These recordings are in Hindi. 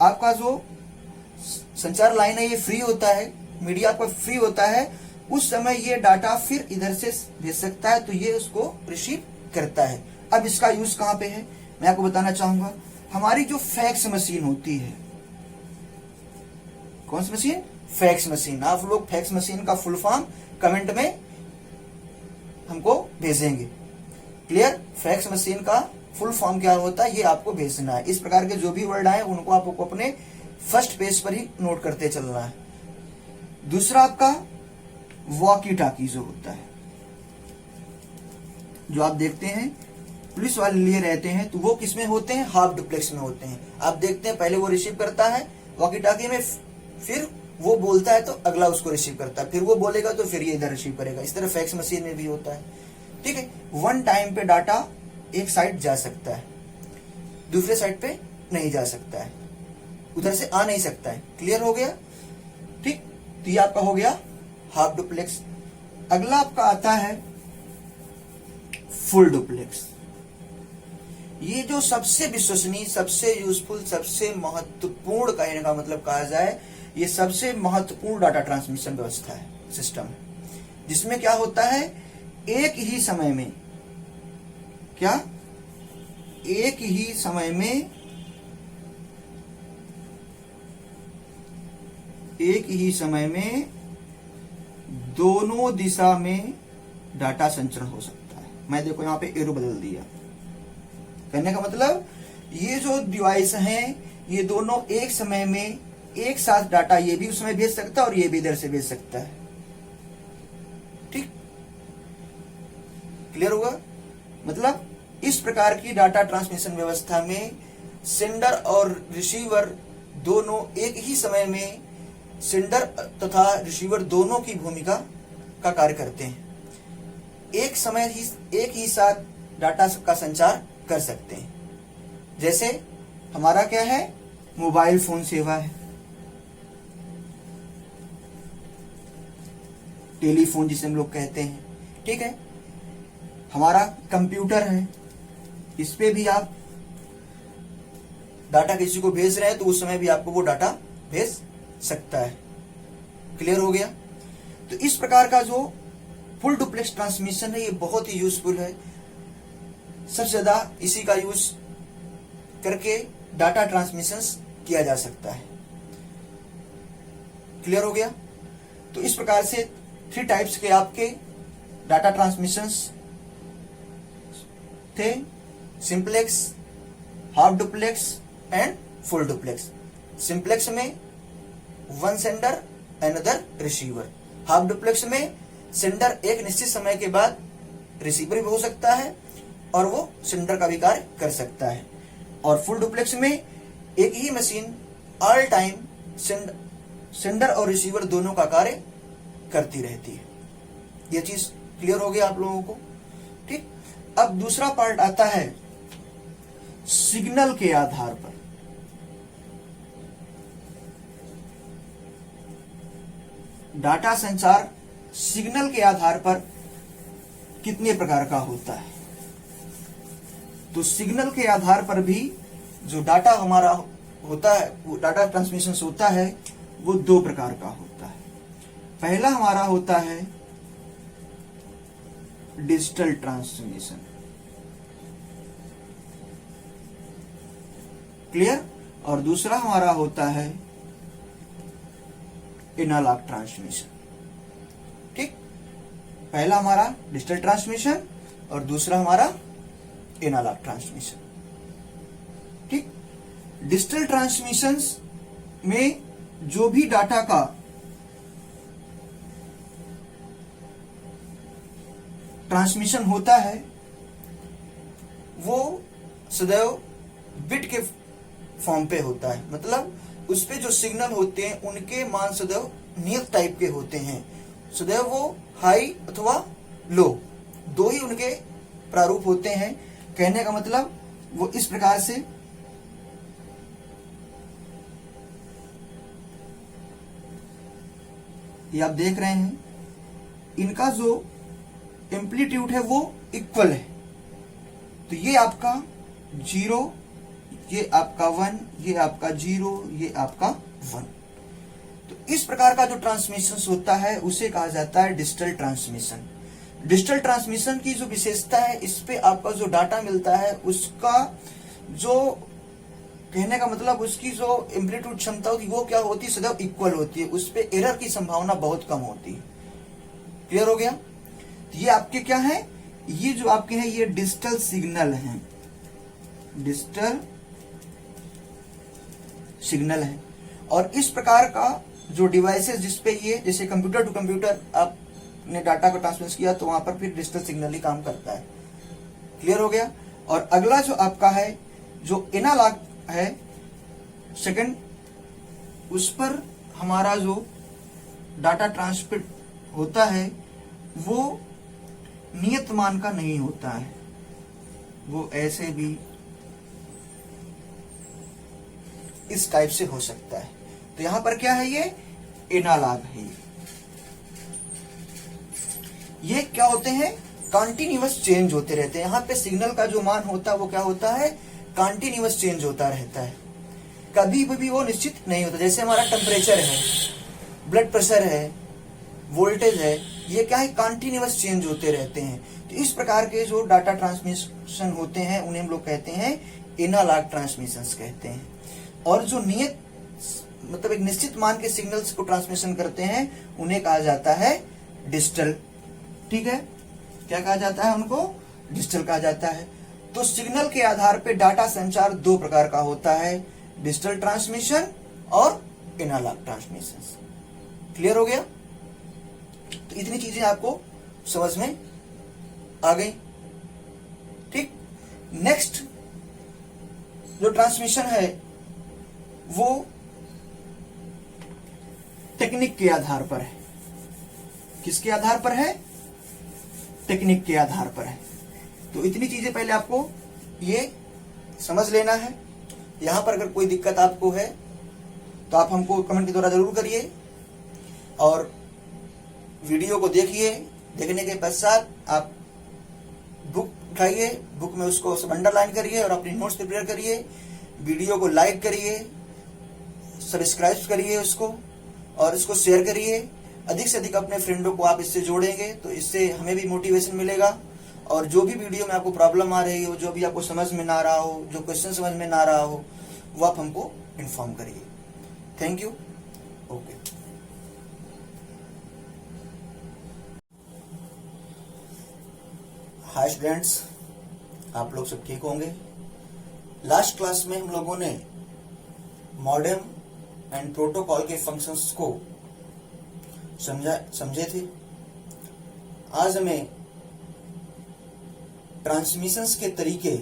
आपका जो संचार लाइन है ये फ्री होता है, मीडिया आपका फ्री होता है, उस समय ये डाटा फिर इधर से भेज सकता है, तो ये उसको रिसीव करता है। अब इसका यूज कहां पे है मैं आपको बताना चाहूंगा। हमारी जो फैक्स मशीन होती है, कौन सी मशीन? Fax machine. आप लोग फैक्स मशीन का फुल फॉर्म कमेंट में हमको भेजेंगे। क्लियर? फैक्स मशीन का फुल फॉर्म क्या होता है ये आपको भेजना है। इस प्रकार के जो भी वर्ड आए उनको आपको अपने फर्स्ट पेज पर ही नोट करते चलना है। दूसरा आपका वॉकी टॉकी जो होता है, जो आप देखते हैं पुलिस वाले लिए रहते हैं, तो वो किसमें होते हैं? हाफ डुप्लेक्स में होते हैं। आप देखते हैं पहले वो रिसीव करता है वॉकी टॉकी में, फिर वो बोलता है तो अगला उसको रिसीव करता है, फिर वो बोलेगा तो फिर ये इधर रिसीव करेगा। इस तरह फैक्स मशीन में भी होता है। ठीक है, वन टाइम पे डाटा एक साइड जा सकता है, दूसरे साइड पे नहीं जा सकता है, उधर से आ नहीं सकता है। क्लियर हो गया? ठीक, तो ये आपका हो गया हाफ डुप्लेक्स। अगला आपका आता है फुल डुप्लेक्स। ये जो सबसे विश्वसनीय, सबसे यूजफुल, सबसे महत्वपूर्ण कहने का मतलब कहा जाए, ये सबसे महत्वपूर्ण डाटा ट्रांसमिशन व्यवस्था है, सिस्टम, जिसमें क्या होता है एक ही समय में, क्या एक ही समय में, एक ही समय में दोनों दिशा में डाटा संचरण हो सकता है। मैं देखो यहां पे एरो बदल दिया। कहने का मतलब ये जो डिवाइस हैं ये दोनों एक समय में एक साथ डाटा ये भी उसमें भेज सकता है और ये भी इधर से भेज सकता है। ठीक, क्लियर हुआ? मतलब इस प्रकार की डाटा ट्रांसमिशन व्यवस्था में सेंडर और रिसीवर दोनों एक ही समय में, सेंडर तथा रिसीवर दोनों की भूमिका का कार्य करते हैं। एक समय ही एक ही साथ डाटा का संचार कर सकते हैं। जैसे हमारा क्या है, मोबाइल फोन सेवा है, टेलीफोन जिसे हम लोग कहते हैं। ठीक है, हमारा कंप्यूटर है, इस पे भी आप डाटा किसी को भेज रहे हैं तो उस समय भी आपको वो डाटा भेज सकता है। क्लियर हो गया? तो इस प्रकार का जो फुल डुप्लेक्स ट्रांसमिशन है ये बहुत ही यूजफुल है। सबसे ज्यादा इसी का यूज करके डाटा ट्रांसमिशन किया जा सकता है। क्लियर हो गया? तो इस प्रकार से 3 टाइप्स के आपके डाटा ट्रांसमिशंस थे, simplex, half duplex and full duplex. Simplex में one sender another receiver, half duplex में सेंडर एक निश्चित समय के बाद रिसीवर भी हो सकता है और वो सेंडर का भी कार्य कर सकता है, और फुल डुप्लेक्स में एक ही मशीन ऑल टाइम सेंडर और रिसीवर दोनों का कार्य करती रहती है। ये चीज क्लियर हो गया आप लोगों को? ठीक, अब दूसरा पार्ट आता है सिग्नल के आधार पर। डाटा संचार सिग्नल के आधार पर कितने प्रकार का होता है? तो सिग्नल के आधार पर भी जो डाटा हमारा होता है, वो डाटा ट्रांसमिशन होता है, वो 2 प्रकार का होता है। पहला हमारा होता है डिजिटल ट्रांसमिशन। क्लियर? और दूसरा हमारा होता है एनालॉग ट्रांसमिशन। ठीक, पहला हमारा डिजिटल ट्रांसमिशन और दूसरा हमारा एनालॉग ट्रांसमिशन। ठीक, डिजिटल ट्रांसमिशंस में जो भी डाटा का ट्रांसमिशन होता है वो सदैव बिट के फॉर्म पे होता है। मतलब उस पे जो सिग्नल होते हैं उनके मान सदैव नियत टाइप के होते हैं। सदैव वो हाई अथवा लो, 2 ही उनके प्रारूप होते हैं। कहने का मतलब वो इस प्रकार से ये आप देख रहे हैं, इनका जो एम्पलीट्यूड है वो इक्वल है। तो ये आपका 0, ये आपका 1, ये आपका 0, ये आपका 1। तो इस प्रकार का जो ट्रांसमिशन होता है उसे कहा जाता है डिजिटल ट्रांसमिशन। डिजिटल ट्रांसमिशन की जो विशेषता है, इस पे आपका जो डाटा मिलता है उसका जो कहने का मतलब उसकी जो एम्पलीट्यूड क्षमता होती है वो क्या होती है, सदैव इक्वल होती है, उस पे एरर की संभावना बहुत कम होती है। क्लियर हो गया? तो ये आपके क्या है, ये जो आपके हैं ये डिजिटल सिग्नल हैं, डिजिटल सिग्नल है। और इस प्रकार का जो डिवाइसेस जिसपे ये, जैसे कंप्यूटर टू कंप्यूटर आपने डाटा को ट्रांसमिट किया तो वहां पर फिर डिजिटल सिग्नल ही काम करता है। क्लियर हो गया? और अगला जो आपका है जो एनालॉग है सेकंड, उस पर हमारा जो डाटा ट्रांसमिट होता है वो नियत मान का नहीं होता है, वो ऐसे भी इस टाइप से हो सकता है। तो यहां पर क्या है, ये एनालॉग है। ये क्या होते हैं, कॉन्टिन्यूअस चेंज होते रहते हैं। यहाँ पे सिग्नल का जो मान होता है वो क्या होता है, कॉन्टिन्यूअस चेंज होता रहता है, कभी भी वो निश्चित नहीं होता। जैसे हमारा टेम्परेचर है, ब्लड प्रेशर है, वोल्टेज है, ये क्या है, कॉन्टिन्यूअस चेंज होते रहते हैं। तो इस प्रकार के जो डाटा ट्रांसमिशन होते हैं उन्हें हम लोग कहते हैं एनालॉग ट्रांसमिशंस कहते हैं। और जो नियत मतलब एक निश्चित मान के सिग्नल्स को ट्रांसमिशन करते हैं उन्हें कहा जाता है डिजिटल। ठीक है, क्या कहा जाता है उनको, डिजिटल कहा जाता है। तो सिग्नल के आधार पे डाटा संचार दो प्रकार का होता है, डिजिटल ट्रांसमिशन और एनालॉग ट्रांसमिशन। क्लियर हो गया? तो इतनी चीजें आपको समझ में आ गई। ठीक, नेक्स्ट जो ट्रांसमिशन है वो टेक्निक के आधार पर है। किसके आधार पर है, टेक्निक के आधार पर है। तो इतनी चीजें पहले आपको ये समझ लेना है। यहां पर अगर कोई दिक्कत आपको है तो आप हमको कमेंट के द्वारा जरूर करिए और वीडियो को देखिए। देखने के पश्चात आप बुक उठाइए, बुक में उसको सब अंडरलाइन करिए और अपनी नोट्स प्रिपेयर करिए। वीडियो को लाइक करिए, सब्सक्राइब करिए उसको और इसको शेयर करिए। अधिक से अधिक अपने फ्रेंडों को आप इससे जोड़ेंगे तो इससे हमें भी मोटिवेशन मिलेगा। और जो भी वीडियो में आपको प्रॉब्लम आ रही हो, जो भी आपको समझ में ना आ रहा हो, जो क्वेश्चन समझ में ना आ रहा हो, वो आप हमको इन्फॉर्म करिए। Thank you. Okay. Hi students, आप लोग सब ठीक होंगे। लास्ट क्लास में हम लोगों ने मॉडेम एंड प्रोटोकॉल के फंक्शंस को समझे थे। आज हमें ट्रांसमिशंस के तरीके,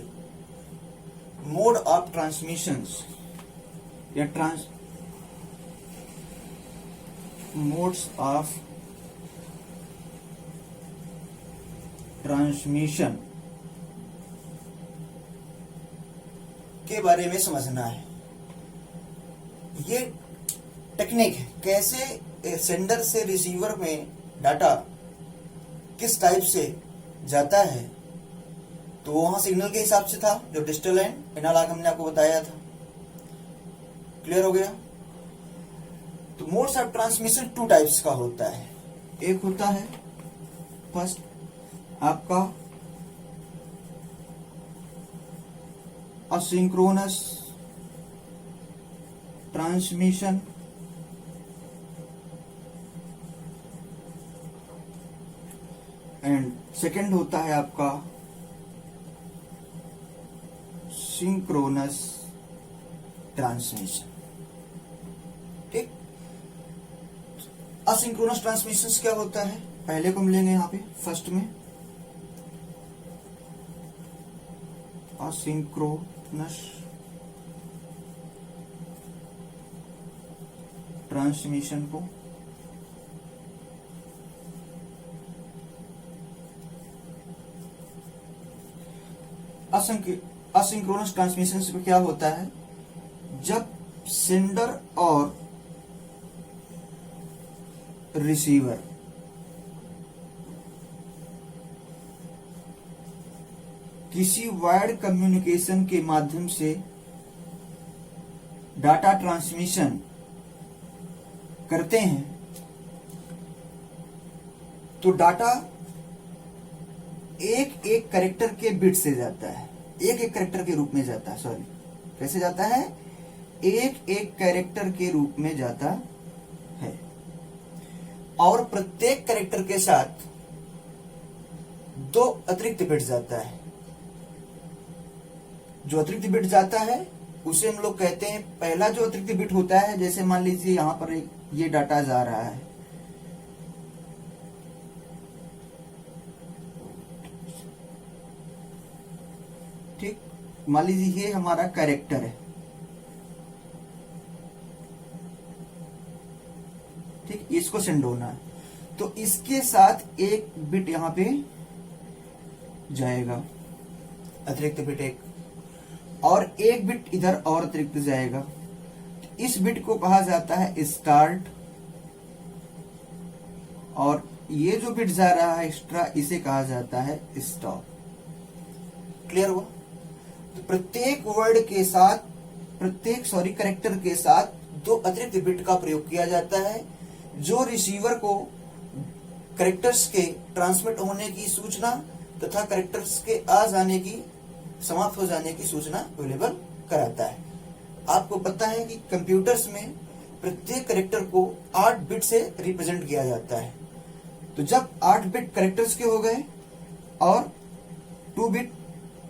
मोड ऑफ ट्रांसमिशंस या मोड्स ऑफ ट्रांसमिशन के बारे में समझना है। ये टेक्निक है, कैसे सेंडर से रिसीवर में डाटा किस टाइप से जाता है। तो वहां सिग्नल के हिसाब से था जो डिजिटल एंड एनालॉग हमने आपको बताया था। क्लियर हो गया? तो modes of transmission two types का होता है। एक होता है फर्स्ट आपका असिंक्रोनस ट्रांसमिशन, एंड सेकंड होता है आपका सिंक्रोनस ट्रांसमिशन। ठीक, असिंक्रोनस ट्रांसमिशन क्या होता है, पहले को हम लेंगे यहां पे फर्स्ट में असिंक्रोनस ट्रांसमिशन को असिंक्रोनस ट्रांसमिशन में क्या होता है, जब सेंडर और रिसीवर किसी वायर्ड कम्युनिकेशन के माध्यम से डाटा ट्रांसमिशन करते हैं तो डाटा एक एक कैरेक्टर के बिट से जाता है, एक एक कैरेक्टर के रूप में जाता है, सॉरी कैसे जाता है, एक एक कैरेक्टर के रूप में जाता है। और प्रत्येक कैरेक्टर के साथ 2 अतिरिक्त बिट जाता है। जो अतिरिक्त बिट जाता है उसे हम लोग कहते हैं, पहला जो अतिरिक्त बिट होता है, जैसे मान लीजिए यहां पर ये डाटा जा रहा है, ठीक, मान लीजिए ये हमारा कैरेक्टर है, ठीक, इसको सेंड होना है तो इसके साथ एक बिट यहां पे जाएगा, अतिरिक्त बिट एक, और एक बिट इधर और अतिरिक्त जाएगा। इस बिट को कहा जाता है स्टार्ट, और ये जो बिट जा रहा है एक्स्ट्रा इसे कहा जाता है स्टॉप। क्लियर हुआ? तो प्रत्येक वर्ड के साथ, कैरेक्टर के साथ 2 अतिरिक्त बिट का प्रयोग किया जाता है, जो रिसीवर को कैरेक्टर्स के ट्रांसमिट होने की सूचना तथा कैरेक्टर्स के आ जाने की, समाप्त हो जाने की सूचना अवेलेबल कराता है। आपको पता है कि कंप्यूटर्स में प्रत्येक कैरेक्टर को 8 बिट से रिप्रेजेंट किया जाता है। तो जब 8 बिट कैरेक्टर्स के हो गए और 2 बिट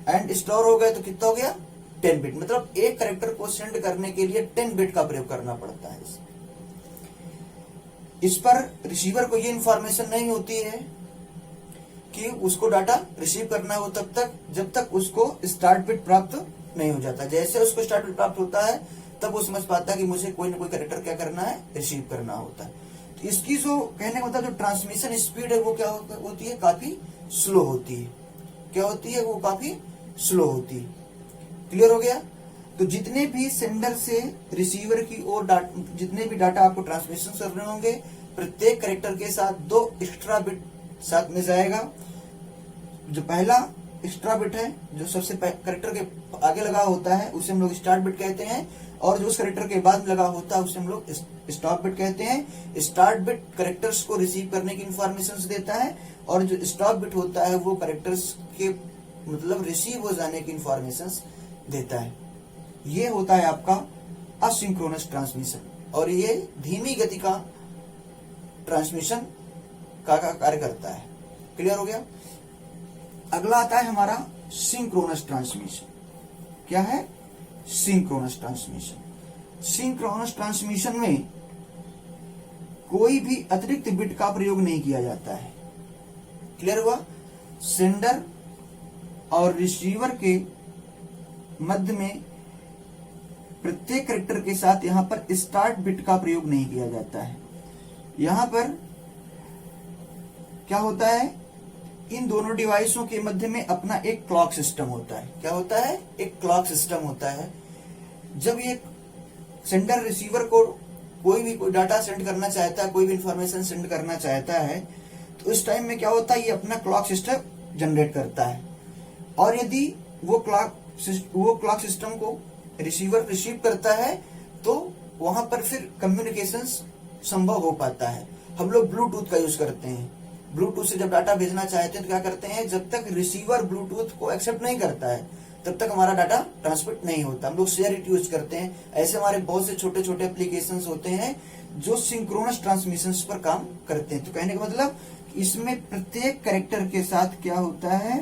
एंड स्टोर हो गए तो कितना हो गया, 10 बिट। मतलब एक कैरेक्टर को सेंड करने के लिए 10 बिट का प्रयोग करना पड़ता है। इस पर रिसीवर को ये इंफॉर्मेशन नहीं होती है कि उसको डाटा रिसीव करना हो तब तक, जब तक उसको स्टार्ट बिट प्राप्त नहीं हो जाता। जैसे उसको स्टार्ट बिट प्राप्त होता है तब वो समझ पाता है कि मुझे कोई ना कोई कैरेक्टर क्या करना है, रिसीव करना होता है। तो इसकी जो कहने का मतलब जो ट्रांसमिशन स्पीड है वो क्या होती है, काफी स्लो होती है। क्या होती है, वो काफी स्लो होती है। क्लियर हो गया? तो जितने भी सेंडर से रिसीवर की ओर जितने भी डाटा आपको ट्रांसमिशन करने होंगे, प्रत्येक कैरेक्टर के साथ 2 एक्स्ट्रा बिट साथ में जाएगा। जो पहला एक्स्ट्रा बिट है, जो सबसे कैरेक्टर के आगे लगा होता है, उसे हम लोग स्टार्ट बिट कहते हैं, और जो उस कैरेक्टर के बाद लगा होता है उसे हम लोग स्टॉप बिट कहते हैं। स्टार्ट बिट कैरेक्टर्स को रिसीव करने की इंफॉर्मेशन देता है, और जो स्टॉप बिट होता है वो कैरेक्टर्स के मतलब रिसीव हो जाने की इंफॉर्मेशन देता है। ये होता है आपका असिंक्रोनस ट्रांसमिशन, और ये धीमी गति का ट्रांसमिशन का कार्य करता है। क्लियर हो गया? अगला आता है हमारा सिंक्रोनस ट्रांसमिशन। क्या है? Synchronous transmission. सिंक्रोनस ट्रांसमिशन में कोई भी अतिरिक्त बिट का प्रयोग नहीं किया जाता है। क्लियर हुआ? सेंडर और रिसीवर के मध्य में प्रत्येक कैरेक्टर के साथ यहां पर स्टार्ट बिट का प्रयोग नहीं किया जाता है। यहां पर क्या होता है, इन दोनों डिवाइसों के मध्य में अपना एक क्लॉक सिस्टम होता है। क्या होता है? एक क्लॉक सिस्टम होता है। जब ये सेंडर रिसीवर को कोई डाटा सेंड करना चाहता है, कोई भी इंफॉर्मेशन सेंड करना चाहता है, तो इस टाइम में क्या होता है, ये अपना क्लॉक सिस्टम जनरेट करता है। और यदि वो क्लॉक सिस्टम को रिसीवर रिसीव करता है तो वहां पर फिर कम्युनिकेशन संभव हो पाता है। हम लोग ब्लूटूथ का यूज करते हैं। ब्लूटूथ से जब डाटा भेजना चाहते हैं तो क्या करते हैं, जब तक रिसीवर ब्लूटूथ को एक्सेप्ट नहीं करता है तब तक हमारा डाटा ट्रांसमिट नहीं होता। हम लोग शेयर इट यूज करते हैं। ऐसे हमारे बहुत से छोटे छोटे एप्लीकेशंस होते हैं जो सिंक्रोनस ट्रांसमिशन पर काम करते हैं। तो कहने का मतलब इसमें प्रत्येक कैरेक्टर के साथ क्या होता है,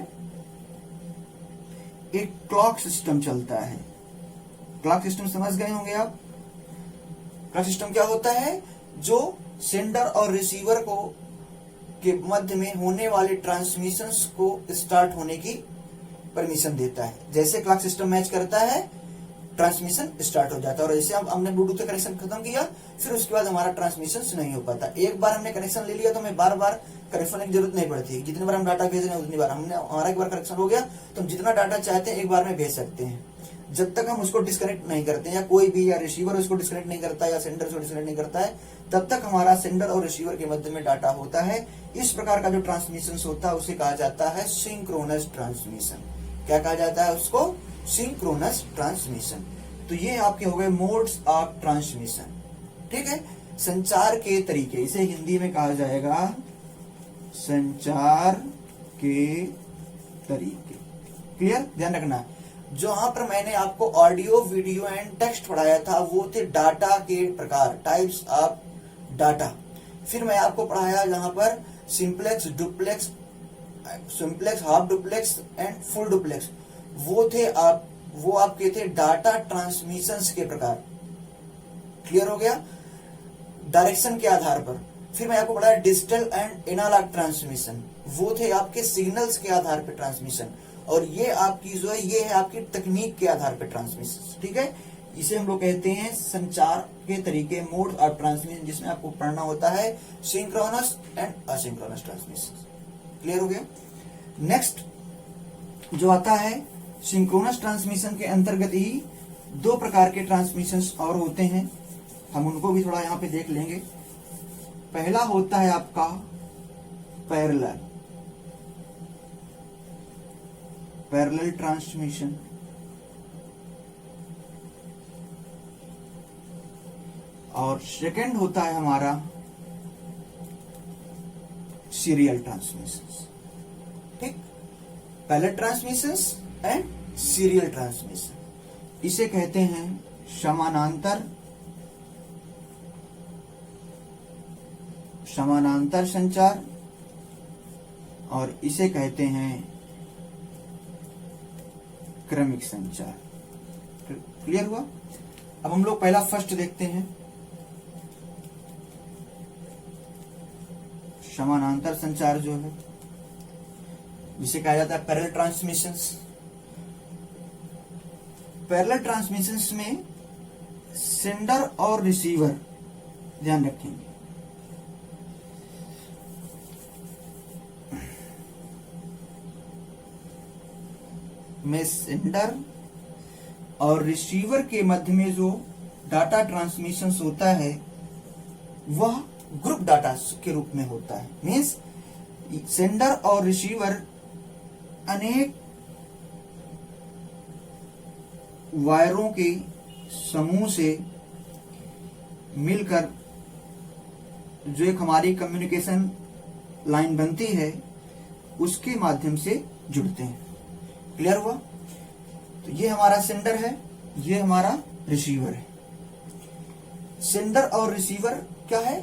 एक क्लॉक सिस्टम चलता है। क्लॉक सिस्टम समझ गए होंगे आप? क्लॉक सिस्टम क्या होता है, जो सेंडर और रिसीवर को के मध्य में होने वाले ट्रांसमिशंस को स्टार्ट होने की परमिशन देता है। जैसे क्लॉक सिस्टम मैच करता है, ट्रांसमिशन स्टार्ट हो जाता है। और ऐसे हमने ब्लूटूथ का कनेक्शन खत्म किया, फिर उसके बाद हमारा ट्रांसमिशन नहीं हो पाता। एक बार हमने कनेक्शन ले लिया तो हमें बार बार कनेक्शन की जरूरत नहीं पड़ती। जितनी बार हम डाटा भेज रहे हैं उतनी बार हमारा एक बार कनेक्शन हो गया तो हम जितना डाटा चाहते हैं एक बार में भेज सकते हैं, जब तक हम उसको डिस्कनेक्ट नहीं करते हैं, या कोई भी, या रिसीवर उसको डिस्कनेक्ट नहीं करता है, या सेंडर उसको डिस्कनेक्ट नहीं करता है, तब तक हमारा सेंडर और रिसीवर के मध्य में डाटा होता है। इस प्रकार का जो ट्रांसमिशन होता है उसे कहा जाता है सिंक्रोनस ट्रांसमिशन। क्या कहा जाता है उसको? Synchronous transmission. तो ये आपके हो गए मोड्स ऑफ ट्रांसमिशन। ठीक है, संचार के तरीके, इसे हिंदी में कहा जाएगा संचार के तरीके। क्लियर, ध्यान रखना। जहां पर मैंने आपको ऑडियो, वीडियो एंड टेक्स्ट पढ़ाया था वो थे डाटा के प्रकार, टाइप्स ऑफ डाटा। फिर मैं आपको पढ़ाया यहाँ पर simplex, duplex, half duplex and full duplex. वो आपके थे डाटा ट्रांसमिशंस के प्रकार। क्लियर हो गया, डायरेक्शन के आधार पर। फिर मैं आपको पढ़ाया डिजिटल एंड एनालॉग ट्रांसमिशन, वो थे आपके सिग्नल्स के आधार पर ट्रांसमिशन। और ये आपकी जो है ये है आपकी तकनीक के आधार पर ट्रांसमिशन। ठीक है, इसे हम लोग कहते हैं संचार के तरीके, मोड ऑफ ट्रांसमिशन, जिसमें आपको पढ़ना होता है synchronous and asynchronous transmission. Clear हो गया। नेक्स्ट जो आता है सिंक्रोनस ट्रांसमिशन के अंतर्गत ही दो प्रकार के ट्रांसमिशन और होते हैं, हम उनको भी थोड़ा यहाँ पे देख लेंगे। पहला होता है आपका पैरेलल ट्रांसमिशन, और सेकंड होता है हमारा सीरियल ट्रांसमिशन। ठीक, parallel transmission and serial transmission, इसे कहते हैं समानांतर संचार, और इसे कहते हैं क्रमिक संचार। क्लियर हुआ। अब हम लोग पहला फर्स्ट देखते हैं, समानांतर संचार जो है जिसे कहा जाता है पैरेलल ट्रांसमिशंस। पैरेलल ट्रांसमिशंस में सेंडर और रिसीवर, ध्यान रखेंगे, में सेंडर और रिसीवर के मध्य में जो डाटा ट्रांसमिशन होता है वह ग्रुप डाटा के रूप में होता है। मीन्स सेंडर और रिसीवर अनेक वायरों के समूह से मिलकर जो एक हमारी कम्युनिकेशन लाइन बनती है उसके माध्यम से जुड़ते हैं। क्लियर हुआ। तो ये हमारा सेंडर है, ये हमारा रिसीवर है। सेंडर और रिसीवर क्या है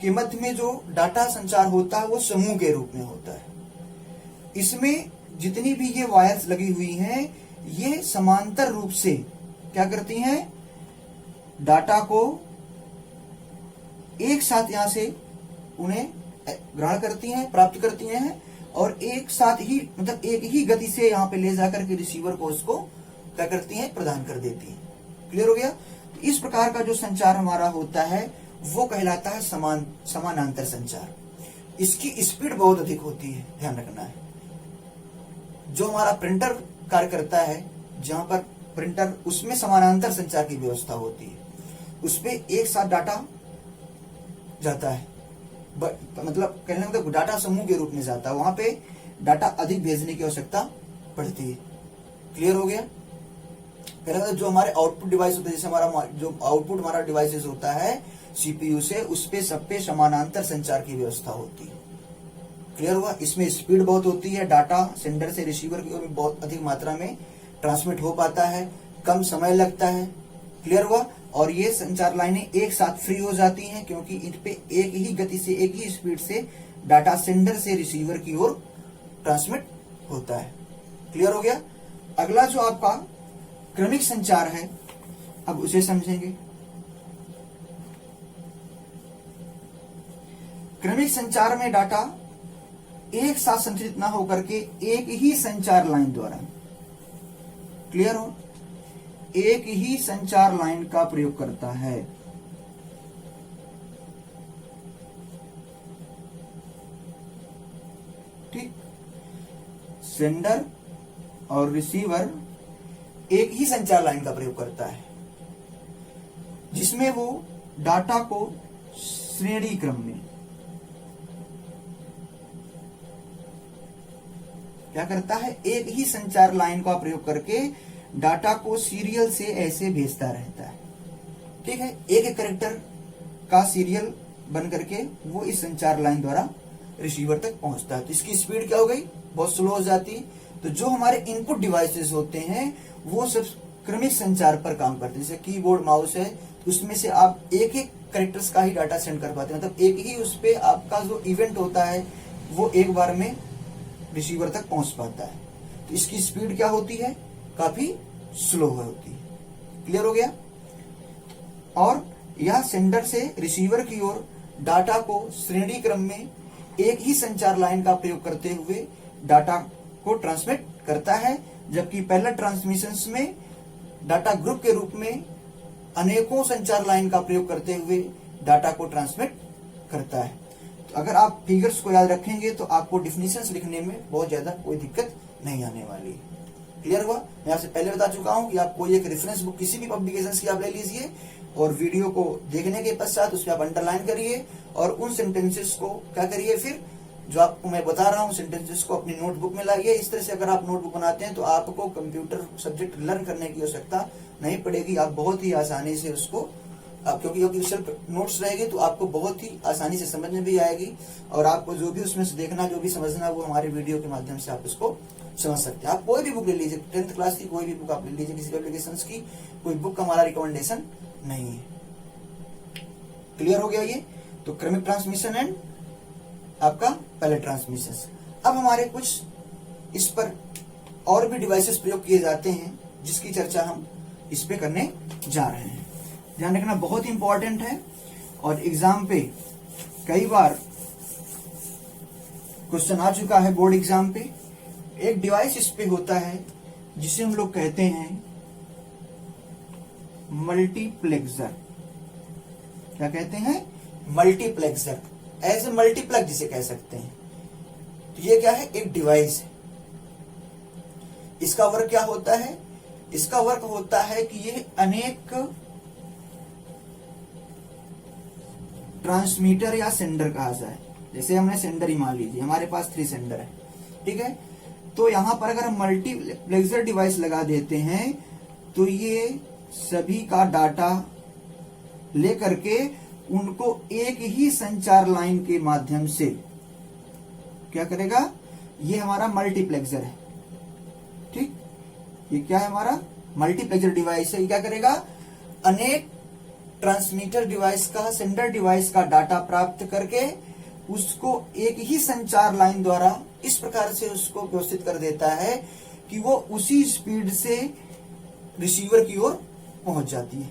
कि मध्य में जो डाटा संचार होता है वो समूह के रूप में होता है। इसमें जितनी भी ये वायर्स लगी हुई हैं ये समांतर रूप से क्या करती हैं, डाटा को एक साथ यहां से उन्हें ग्रहण करती हैं, प्राप्त करती हैं, और एक साथ ही मतलब एक ही गति से यहाँ पे ले जाकर के रिसीवर को उसको क्या करती हैं, प्रदान कर देती हैं। क्लियर हो गया। इस प्रकार का जो संचार हमारा होता है वो कहलाता है समानांतर संचार। इसकी स्पीड बहुत अधिक होती है, ध्यान रखना है। जो हमारा प्रिंटर कार्य करता है, जहां पर प्रिंटर, उसमें समानांतर संचार की व्यवस्था होती है। उसपे एक साथ डाटा जाता है, मतलब कहने का मतलब डाटा समूह के रूप में जाता है, वहां पे डाटा अधिक भेजने की आवश्यकता पड़ती है। क्लियर हो गया। कहने का जो हमारे आउटपुट डिवाइस होते हैं, जैसे हमारा जो आउटपुट हमारा डिवाइसेस होता है सीपीयू से, उस पे सब पे समानांतर संचार की व्यवस्था होती है। क्लियर हुआ। इसमें स्पीड बहुत होती है, डाटा सेंडर से रिसीवर की ओर बहुत अधिक मात्रा में ट्रांसमिट हो पाता है, कम समय लगता है। क्लियर हुआ। और ये संचार लाइनें एक साथ फ्री हो जाती हैं क्योंकि इन पे एक ही गति से, एक ही स्पीड से डाटा सेंडर से रिसीवर की ओर ट्रांसमिट होता है। क्लियर हो गया। अगला जो आपका क्रमिक संचार है, अब उसे समझेंगे। क्रमिक संचार में डाटा एक साथ संचरित ना होकर के एक ही संचार लाइन द्वारा, क्लियर हो, एक ही संचार लाइन का प्रयोग करता है। ठीक, सेंडर और रिसीवर एक ही संचार लाइन का प्रयोग करता है जिसमें वो डाटा को श्रेणी क्रम में क्या करता है, एक ही संचार लाइन का प्रयोग करके डाटा को सीरियल से ऐसे भेजता रहता है। ठीक है, एक एक कैरेक्टर का सीरियल बन करके वो इस संचार लाइन द्वारा रिसीवर तक पहुंचता है। तो इसकी स्पीड क्या हो गई, बहुत स्लो हो जाती है। तो जो हमारे इनपुट डिवाइसेस होते हैं वो सब क्रमिक संचार पर काम करते हैं। जैसे कीबोर्ड, माउस है, तो उसमें से आप एक एक कैरेक्टर्स का ही डाटा सेंड कर पाते हैं, मतलब एक ही उस पे आपका जो इवेंट होता है वो एक बार में रिसीवर तक पहुंच पाता है। तो इसकी स्पीड क्या होती है, काफी स्लो होती है। क्लियर हो गया। और यह सेंडर से रिसीवर की ओर डाटा को श्रेणी क्रम में एक ही संचार लाइन का प्रयोग करते हुए डाटा को ट्रांसमिट करता है, जबकि पैरेलल ट्रांसमिशंस में डाटा ग्रुप के रूप में अनेकों संचार लाइन का प्रयोग करते हुए डाटा को ट्रांसमिट करता है। तो अगर आप फिगर्स को याद रखेंगे तो आपको डिफिनीशंस लिखने में बहुत ज्यादा कोई दिक्कत नहीं आने वाली है। क्लियर हुआ। मैं आपसे पहले बता चुका हूं कि आप कोई एक रेफरेंस बुक किसी भी पब्लिकेशन की आप ले लीजिए और वीडियो को देखने के पश्चात उसमें आप अंडरलाइन करिए और उन सेंटेंसेस को क्या करिए, फिर जो आपको मैं बता रहा हूँ सेंटेंसेस को अपनी नोटबुक में लाइए। इस तरह से अगर आप नोटबुक बनाते हैं तो आपको कंप्यूटर सब्जेक्ट लर्न करने की आवश्यकता नहीं पड़ेगी। आप बहुत ही आसानी से उसको क्योंकि सेल्फ नोट्स रहेगी तो आपको बहुत ही आसानी से समझ में भी आएगी और आपको जो भी उसमें से देखना, जो भी समझना, वो हमारे वीडियो के माध्यम से आप उसको समझ सकते हैं। आप कोई भी बुक ले लीजिए, 10th क्लास की कोई भी बुक आप ले लीजिए, किसी एप्लीकेशन की कोई बुक हमारा रिकमेंडेशन नहीं है। क्लियर हो गया ये। तो क्रमिक ट्रांसमिशन एंड आपका पैरेलल ट्रांसमिशन। अब हमारे कुछ इस पर और भी डिवाइसेस प्रयोग किए जाते हैं जिसकी चर्चा हम इस पे करने जा रहे हैं। ध्यान रखना बहुत इंपॉर्टेंट है और एग्जाम पे कई बार क्वेश्चन आ चुका है बोर्ड एग्जाम पे। एक डिवाइस इस पे होता है जिसे हम लोग कहते हैं मल्टीप्लेक्सर। क्या कहते हैं, मल्टीप्लेक्सर, एज ए मल्टीप्लेक्स जिसे कह सकते हैं। तो ये क्या है, एक डिवाइस है। इसका वर्क क्या होता है, इसका वर्क होता है कि ये अनेक ट्रांसमीटर या सेंडर कहा जाए। जैसे हमने सेंडर ही मान लीजिए, हमारे पास 3 सेंडर है, ठीक है। तो यहां पर अगर हम मल्टीप्लेक्सर डिवाइस लगा देते हैं तो ये सभी का डाटा लेकर के उनको एक ही संचार लाइन के माध्यम से क्या करेगा, ये हमारा मल्टीप्लेक्सर है। ठीक, ये क्या है, हमारा मल्टीप्लेक्सर डिवाइस है। ये क्या करेगा, अनेक ट्रांसमीटर डिवाइस का, सेंडर डिवाइस का डाटा प्राप्त करके उसको एक ही संचार लाइन द्वारा इस प्रकार से उसको व्यवस्थित कर देता है कि वो उसी स्पीड से रिसीवर की ओर पहुंच जाती है।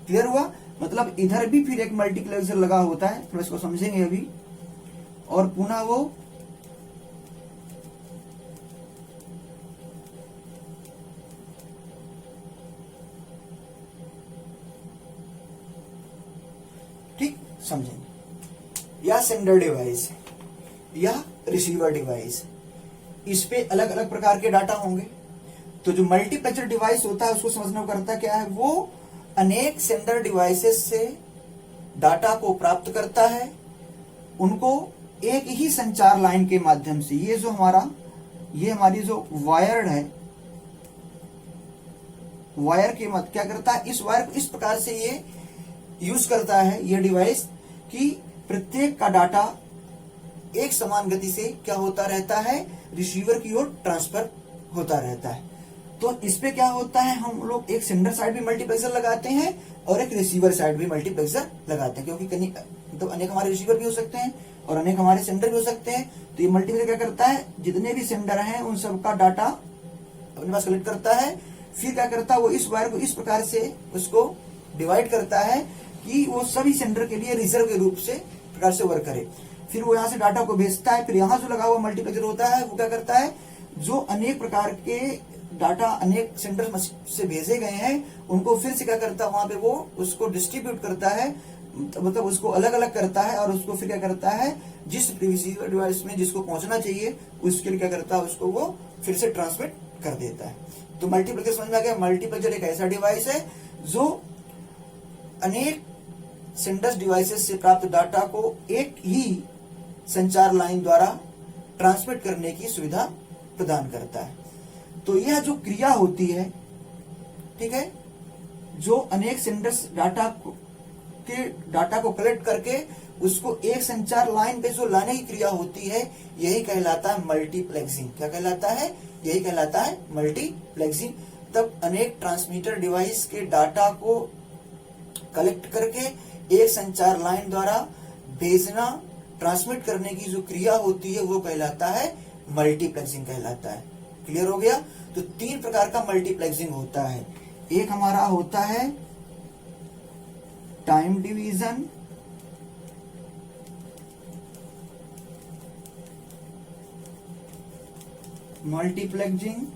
क्लियर हुआ। मतलब इधर भी फिर एक मल्टीप्लेक्सर लगा होता है, थोड़ा इसको समझेंगे अभी। और पुनः वो ठीक समझेंगे। या सेंडर डिवाइस है या रिसीवर डिवाइस, इस पे अलग अलग प्रकार के डाटा होंगे। तो जो मल्टीप्लेक्सर डिवाइस होता है उसको समझना करता क्या है, वो अनेक सेंडर डिवाइसेस से डाटा को प्राप्त करता है, उनको एक ही संचार लाइन के माध्यम से। ये जो ये हमारी जो वायर्ड है, वायर के मत क्या करता है, इस वायर को इस प्रकार से ये यूज करता है ये डिवाइस कि प्रत्येक का डाटा एक समान गति से क्या होता रहता है, रिसीवर की ओर ट्रांसफर होता रहता है। तो इस पे क्या होता है, हम लोग एक सेंडर साइड भी मल्टीप्लेक्सर लगाते हैं और एक रिसीवर साइड भी मल्टीप्लेक्सर लगाते हैं, क्योंकि तो अनेक हमारे रिसीवर भी हो सकते हैं और अनेक हमारे सेंडर भी हो सकते हैं। तो ये मल्टीप्लेक्सर क्या करता है, जितने भी सेंडर हैं उन सबका डाटा अपने पास कलेक्ट करता है, फिर क्या करता है वो इस वायर को इस प्रकार से उसको डिवाइड करता है कि वो सभी सेंडर के लिए रिजर्व के रूप से प्रकार से वर्क करे। फिर वो यहाँ से डाटा को भेजता है। फिर यहाँ जो लगा हुआ मल्टीप्लेक्सर होता है वो क्या करता है, जो अनेक प्रकार के डाटा अनेक सेंडर से भेजे गए हैं उनको फिर से क्या करता है, वहां पे वो उसको डिस्ट्रीब्यूट करता है, मतलब उसको अलग अलग करता है और उसको फिर क्या करता है, जिस रिसीवर डिवाइस में जिसको पहुंचना चाहिए उसके लिए क्या करता है, उसको वो फिर से ट्रांसमिट कर देता है। तो मल्टीप्लेक्सर समझ में आ गया। मल्टीप्लेक्सर एक ऐसा डिवाइस है जो अनेक सेंडर डिवाइसेस से प्राप्त डाटा को एक ही संचार लाइन द्वारा ट्रांसमिट करने की सुविधा प्रदान करता है। तो यह जो क्रिया होती है ठीक है, जो अनेक सेंडर्स डाटा को कलेक्ट करके उसको एक संचार लाइन पे जो लाने की क्रिया होती है, यही कहलाता है मल्टीप्लेक्सिंग। क्या कहलाता है? यही कहलाता है मल्टीप्लेक्सिंग। तब अनेक ट्रांसमीटर डिवाइस के डाटा को कलेक्ट करके एक संचार लाइन द्वारा भेजना, ट्रांसमिट करने की जो क्रिया होती है वो कहलाता है मल्टीप्लेक्सिंग कहलाता है। क्लियर हो गया? तो 3 प्रकार का मल्टीप्लेक्सिंग होता है। एक हमारा होता है टाइम डिवीजन, मल्टीप्लेक्सिंग,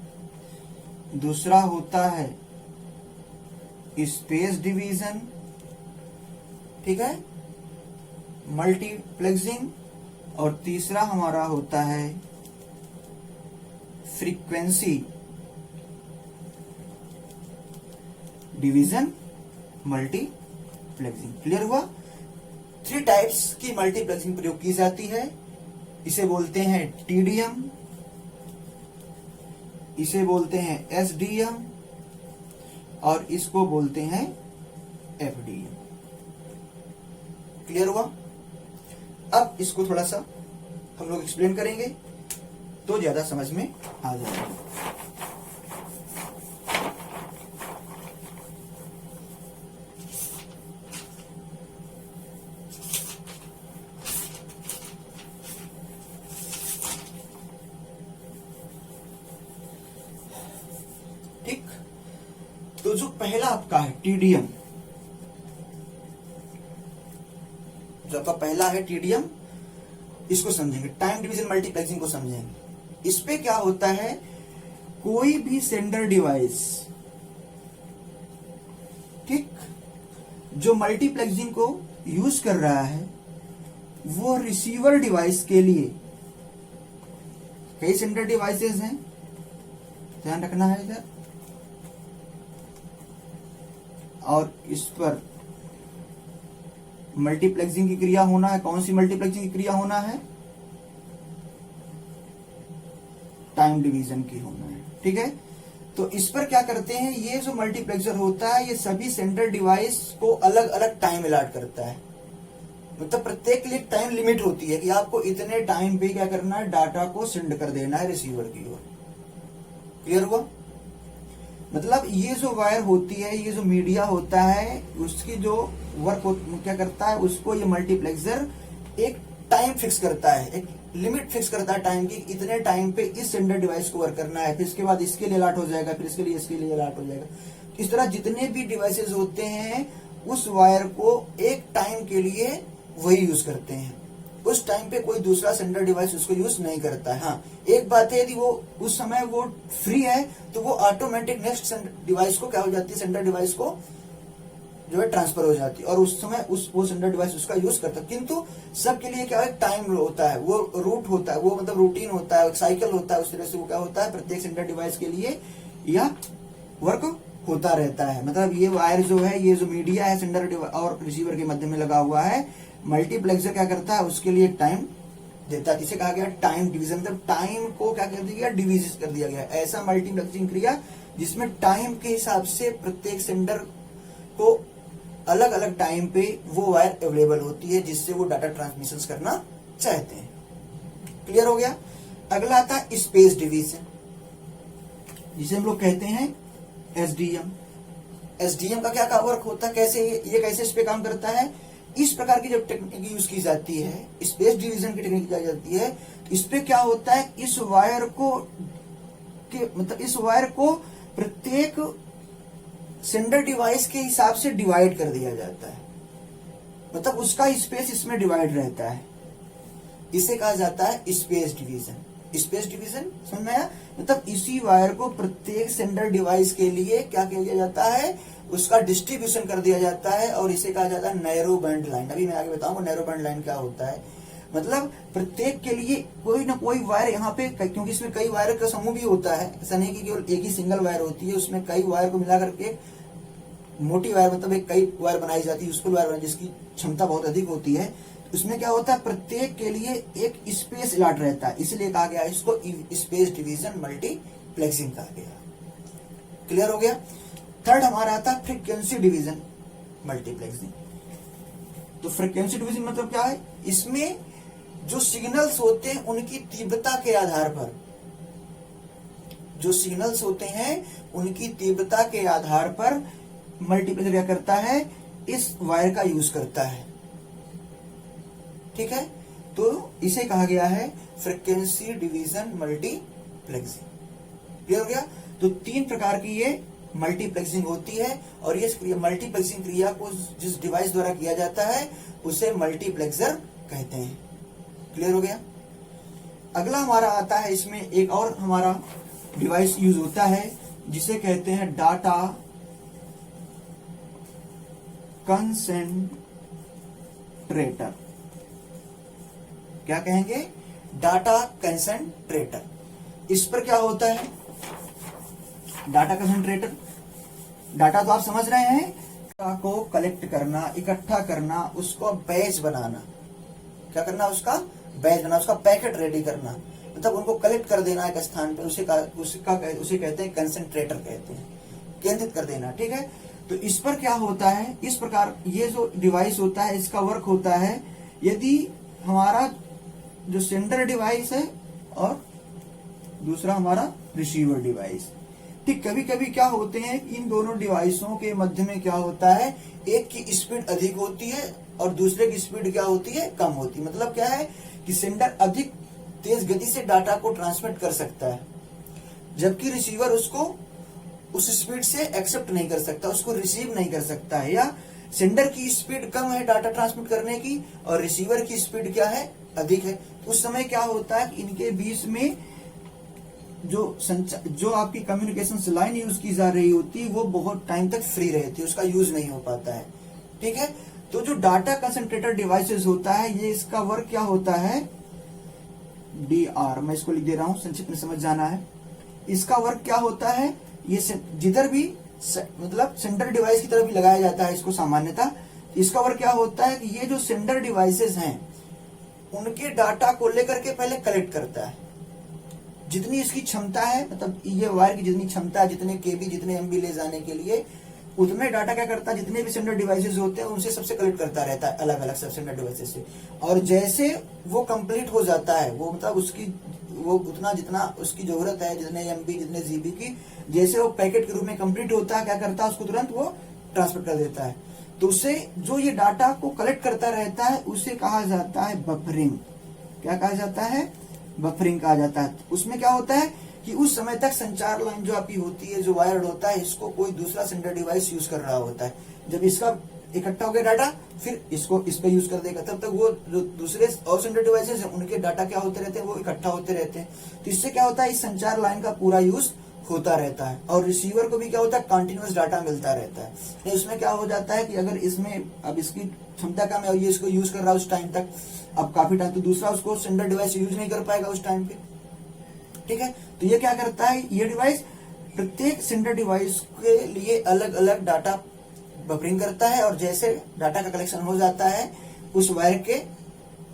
दूसरा होता है स्पेस डिवीजन, ठीक है, मल्टीप्लेक्सिंग, और तीसरा हमारा होता है फ्रीक्वेंसी डिवीजन मल्टीप्लेक्सिंग। क्लियर हुआ? 3 टाइप्स की मल्टीप्लेक्सिंग प्रयोग की जाती है। इसे बोलते हैं टीडीएम, इसे बोलते हैं एसडीएम, और इसको बोलते हैं एफडीएम। क्लियर हुआ? अब इसको थोड़ा सा हम लोग एक्सप्लेन करेंगे तो ज्यादा समझ में आ जाएगा। ठीक, तो जो पहला आपका है टीडीएम, जो आपका पहला है टीडीएम, इसको समझेंगे। टाइम डिवीजन मल्टीप्लेक्सिंग को समझेंगे। इस पे क्या होता है, कोई भी सेंडर डिवाइस, ठीक, जो मल्टीप्लेक्सिंग को यूज कर रहा है, वो रिसीवर डिवाइस के लिए, कई सेंडर डिवाइसेस हैं, ध्यान रखना है इधर, और इस पर मल्टीप्लेक्सिंग की क्रिया होना है। कौन सी मल्टीप्लेक्सिंग की क्रिया होना है? टाइम डिवीजन की होना है। ठीक है, तो इस पर क्या करते हैं, ये जो मल्टीप्लेक्सर होता है ये सभी सेंटर डिवाइस को अलग अलग टाइम अलॉट करता है। मतलब प्रत्येक के लिए टाइम लिमिट होती है कि आपको इतने टाइम पे क्या करना है, डाटा को सेंड कर देना है रिसीवर की ओर। क्लियर हुआ? मतलब ये जो वायर होती है, ये जो मीडिया होता है, उसकी जो वर्क क्या करता है, उसको ये मल्टीप्लेक्सर एक टाइम फिक्स करता है, एक लिमिट फिक्स करता है टाइम की, इतने टाइम पे इस सेंडर डिवाइस को वर्क करना है, फिर इसके बाद इसके लिए अलॉट हो जाएगा, फिर इसके लिए अलॉट हो जाएगा। इस तरह जितने भी डिवाइसेस होते हैं उस वायर को एक टाइम के लिए वही यूज करते हैं। उस टाइम पे कोई दूसरा सेंडर डिवाइस उसको यूज नहीं करता है। हाँ, एक बात है, यदि वो उस समय वो फ्री है तो वो ऑटोमेटिक नेक्स्ट डिवाइस को क्या हो जाती है, सेंडर डिवाइस को जो है ट्रांसफर हो जाती है, और उस समय वो सेंडर डिवाइस उसका यूज करता है। किंतु सबके लिए क्या है, टाइम होता है, वो रूट होता है, वो मतलब रूटीन होता है, साइकिल होता है, उस तरह से वो क्या होता है, प्रत्येक सेंडर डिवाइस के लिए यह वर्क होता रहता है। मतलब ये वायर जो है, ये जो मीडिया है सेंडर और रिसीवर के मध्य में लगा हुआ है, मल्टीप्लेक्सर क्या करता है, उसके लिए टाइम देता है। इसे कहा गया टाइम डिवीजन, मतलब टाइम को क्या कर दिया गया, डिवीज कर दिया गया। ऐसा मल्टीप्लेक्सिंग क्रिया जिसमें टाइम के हिसाब से प्रत्येक सेंडर को अलग अलग टाइम पे वो वायर अवेलेबल होती है जिससे वो डाटा ट्रांसमिशन करना चाहते हैं। क्लियर हो गया? अगला आता है स्पेस डिवीजन, जिसे हम लोग कहते हैं एसडीएम। एसडीएम का क्या वर्क होता है, कैसे ये कैसे इस पे काम करता है? इस प्रकार की जब टेक्निक यूज की जाती है, स्पेस डिवीजन की टेक्निक की जाती है, इस पे क्या होता है, इस वायर को मतलब इस वायर को प्रत्येक सेंडर डिवाइस के हिसाब से डिवाइड कर दिया जाता है। मतलब उसका स्पेस इसमें डिवाइड रहता है, इसे कहा जाता है स्पेस डिवीजन। स्पेस डिवीजन समझ में आया? मतलब इसी वायर को प्रत्येक सेंडर डिवाइस के लिए क्या किया जाता है, उसका डिस्ट्रीब्यूशन कर दिया जाता है, और इसे कहा जाता है नैरो बैंड लाइन। अभी मैं आगे बताऊंगा नैरो बैंड लाइन क्या होता है। मतलब प्रत्येक के लिए कोई ना कोई वायर यहाँ पे, क्योंकि इसमें कई वायर का समूह भी होता है, ऐसा नहीं कि केवल एक ही सिंगल वायर होती है, उसमें कई वायर को मिला करके मोटी वायर, मतलब एक कई वायर बनाई जाती है, यूजफुल वायर जिसकी क्षमता बहुत अधिक होती है। उसमें क्या होता है, प्रत्येक के लिए एक स्पेस अलॉट रहता है, इसलिए कहा गया इसको स्पेस डिवीजन मल्टीप्लेक्सिंग कहा गया। क्लियर हो गया? थर्ड हमारा आता है फ्रीक्वेंसी डिवीजन मल्टीप्लेक्सिंग। तो फ्रीक्वेंसी डिवीजन मतलब क्या है, इसमें जो सिग्नल्स होते हैं उनकी तीव्रता के आधार पर, जो सिग्नल्स होते हैं उनकी तीव्रता के आधार पर मल्टीप्लेक्सर क्या करता है, इस वायर का यूज करता है। ठीक है, तो इसे कहा गया है फ्रीक्वेंसी डिवीजन मल्टीप्लेक्सिंग। क्लियर हो गया। तो 3 प्रकार की ये मल्टीप्लेक्सिंग होती है, और ये मल्टीप्लेक्सिंग क्रिया को जिस डिवाइस द्वारा किया जाता है उसे मल्टीप्लेक्सर कहते हैं। क्लियर हो गया। अगला हमारा आता है, इसमें एक और हमारा डिवाइस यूज होता है जिसे कहते हैं डाटा कंसेंट्रेटर। क्या कहेंगे, डाटा कंसेंट्रेटर। इस पर क्या होता है, डाटा कंसेंट्रेटर, डाटा तो आप समझ रहे हैं, डाटा को कलेक्ट करना, इकट्ठा करना, उसको बैच बनाना। क्या करना, उसका बैच बनाना, उसका पैकेट रेडी करना, मतलब उनको कलेक्ट कर देना एक स्थान पे, उसे कहते हैं कंसेंट्रेटर कहते हैं, केंद्रित कर देना। ठीक है, तो इस पर क्या होता है, इस प्रकार ये जो डिवाइस होता है इसका वर्क होता है, यदि हमारा जो सेंडर डिवाइस है और दूसरा हमारा रिसीवर डिवाइस, ठीक, कभी कभी क्या होते हैं, इन दोनों डिवाइसों के मध्य में क्या होता है, एक की स्पीड अधिक होती है और दूसरे की स्पीड क्या होती है, कम होती है। मतलब क्या है कि सेंडर अधिक तेज गति से डाटा को ट्रांसमिट कर सकता है, जबकि रिसीवर उसको उस स्पीड से एक्सेप्ट नहीं कर सकता, उसको रिसीव नहीं कर सकता है। या सेंडर की स्पीड कम है डाटा ट्रांसमिट करने की और रिसीवर की स्पीड क्या है, अधिक है। तो उस समय क्या होता है कि इनके बीच में जो आपकी कम्युनिकेशन लाइन यूज की जा रही होती है वो बहुत टाइम तक फ्री रहती है, उसका यूज नहीं हो पाता है। ठीक है, तो जो डाटा कंसंट्रेटर डिवाइसेस होता है, ये इसका वर्क क्या होता है, DR, मैं इसको लिख दे रहा हूं, संक्षिप्त में समझ जाना है। इसका वर्क क्या होता है, ये जिधर भी मतलब सेंडर डिवाइस की तरफ भी लगाया जाता है इसको सामान्यतः, इसका वर्क क्या होता है कि ये जो सेंडर डिवाइसेस हैं उनके डाटा को लेकर के पहले कलेक्ट करता है, जितनी इसकी क्षमता है, मतलब ये वायर की जितनी क्षमता है, जितने केबी, जितने एमबी ले जाने के लिए, उतने डाटा क्या करता है, जितने भी सेंडर डिवाइसेस होते हैं उनसे सबसे कलेक्ट करता रहता है, अलग अलग सब सेंडर डिवाइसेस से। और जैसे वो कंप्लीट हो जाता है, वो मतलब वो उतना जितना उसकी जरूरत है, जितने एमबी, जितने जीबी की, जैसे वो पैकेट के रूप में कंप्लीट होता है, क्या करता है, उसको तुरंत वो ट्रांसफर कर देता है। तो उसे जो ये डाटा को कलेक्ट करता रहता है उसे कहा जाता है बफरिंग। क्या कहा जाता है, बफरिंग कहा जाता है। उसमें क्या होता है कि उस समय तक संचार लाइन जो आपकी होती है, जो वायर्ड होता है, इसको कोई दूसरा सेंडर डिवाइस यूज कर रहा होता है। जब इसका इकट्ठा हो गया डाटा, फिर इसको इस पे यूज कर देगा, तब तक वो जो दूसरे और सेंडर डिवाइसेस हैं उनके डाटा क्या होते रहते हैं, वो इकट्ठा होते रहते हैं। तो इससे क्या होता है, इस संचार लाइन का पूरा यूज होता रहता है और रिसीवर को भी क्या होता है, कंटिन्यूअस डाटा मिलता रहता है। इसमें क्या हो जाता है कि अगर इसमें अब इसकी क्षमता कम है और ये इसको यूज कर रहा है उस टाइम तक, अब काफी टाइम, तो दूसरा उसको सेंडर डिवाइस यूज नहीं कर पाएगा उस टाइम पे। ठीक है, तो ये क्या करता है, ये डिवाइस प्रत्येक सेंडर डिवाइस के लिए अलग अलग डाटा बफरिंग करता है, और जैसे डाटा का कलेक्शन हो जाता है उस वायर के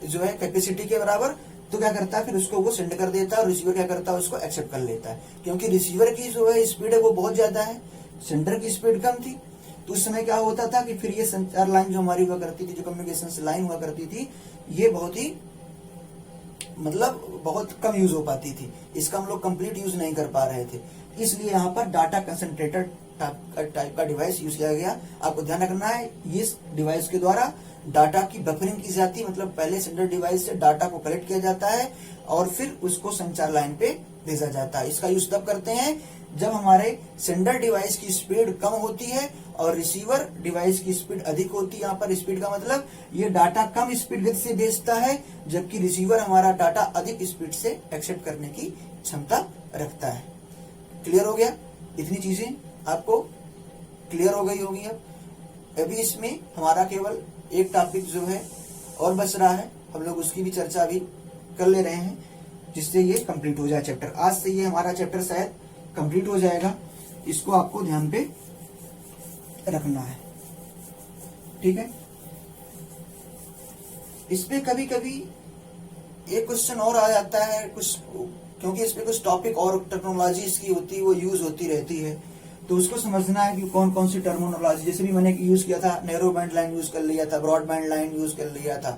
जो है कैपेसिटी के बराबर, तो क्या करता है, फिर उसको वो सेंड कर देता है और रिसीवर क्या करता है, उसको एक्सेप्ट कर लेता है। क्योंकि रिसीवर की जो है स्पीड है वो बहुत ज्यादा है, सेंडर की स्पीड कम थी, तो उस समय क्या होता था कि फिर ये संचार लाइन जो हमारी हुआ करती थी, जो कम्युनिकेशन लाइन हुआ करती थी, ये बहुत ही मतलब बहुत कम यूज हो पाती थी, इसका हम लोग कंप्लीट यूज नहीं कर पा रहे थे। इसलिए यहाँ पर डाटा कंसंट्रेटर टाइप का डिवाइस यूज किया गया। आपको ध्यान रखना है, इस डिवाइस के द्वारा डाटा की बफरिंग की जाती है, मतलब पहले सेंडर डिवाइस से डाटा को कलेक्ट किया जाता है और फिर उसको संचार लाइन पे भेजा जाता है। इसका यूज तब करते हैं जब हमारे सेंडर डिवाइस की स्पीड कम होती है और रिसीवर डिवाइस की स्पीड अधिक होती है। यहाँ पर स्पीड का मतलब ये डाटा कम स्पीड गति से भेजता है, जबकि रिसीवर हमारा डाटा अधिक स्पीड से एक्सेप्ट करने की क्षमता रखता है। क्लियर हो गया, इतनी चीजें आपको क्लियर हो गई होगी। अब अभी इसमें हमारा केवल एक टॉपिक जो है और बच रहा है, हम लोग उसकी भी चर्चा अभी कर ले रहे हैं, जिससे ये कंप्लीट हो जाए चैप्टर। आज से ये हमारा चैप्टर शायद कंप्लीट हो जाएगा, इसको आपको ध्यान पे रखना है। ठीक है, इसमें कभी कभी एक क्वेश्चन और आ जाता है कुछ, क्योंकि इसमें कुछ टॉपिक और टेक्नोलॉजी इसकी होती है वो यूज होती रहती है, तो उसको समझना है कि कौन कौन सी टर्मिनोलॉजी, जैसे भी मैंने यूज किया था, नैरो बैंड लाइन यूज कर लिया था, ब्रॉड बैंड लाइन यूज कर लिया था,